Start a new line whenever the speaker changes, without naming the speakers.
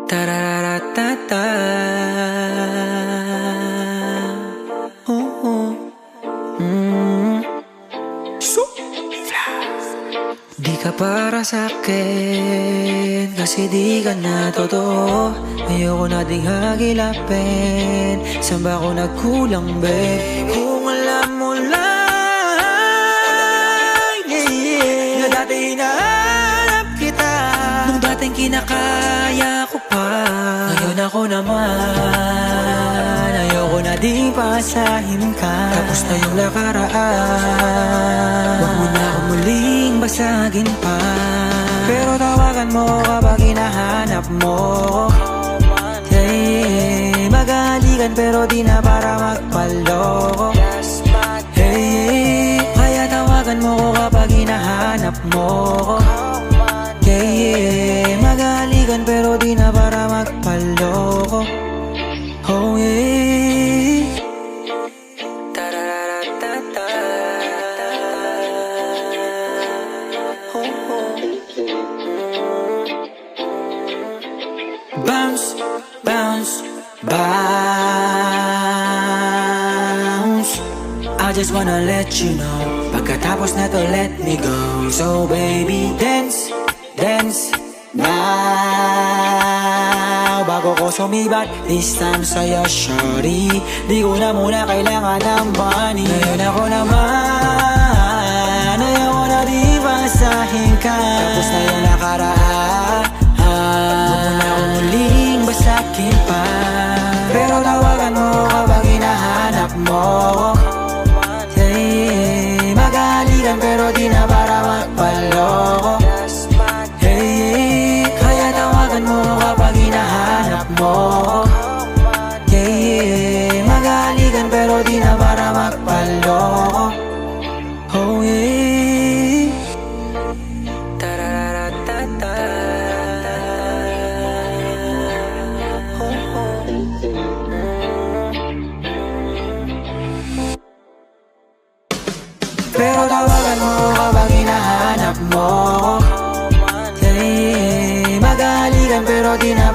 Tararatata. Di ka para sa'kin, kasi di ka na totoo. Ayoko na ding hagilapin, saan ba ako nagkulang, babe? Kung alam mo lang, na dati hinahanap kita, nung dating kinakaya ko pa. Ngayon ako naman, ayoko na ding pasahin ka. Tapos na yung nakaraan, wag mo na ako muling basagin pa. Pero tawagan mo kapag hinahanap mo. Hey, maghahalikan pero di na para magpaloko. Hey, kaya tawagan mo ko kapag hinahanap mo. Hey, maghahalikan pero di na para magpaloko. Oh yeah. Tararatata. Bounce, bounce, bounce. I just wanna let you know, pagkatapos na to let me go. So baby, dance, dance now. Bago ko sumibat, this time sa'yo, shorty. Di ko na muna kailangan ng money. Ngayon ako naman, ayoko na di basahin ka. Tapos na yung nakaraan, huwag mo na akong muling basakin pa. Pero tawagan mo kapag hinahanap mo. Hey, maghahalikan pero di na para magpaloko. Hey, kaya tawagan mo kapag hinahanap mo. Hey, maghahalikan pero di na para magpaloko. Oh yeah. Tararatata. Pero tawagan mo kapag hinahanap mo. Hey, maghahalikan pero di na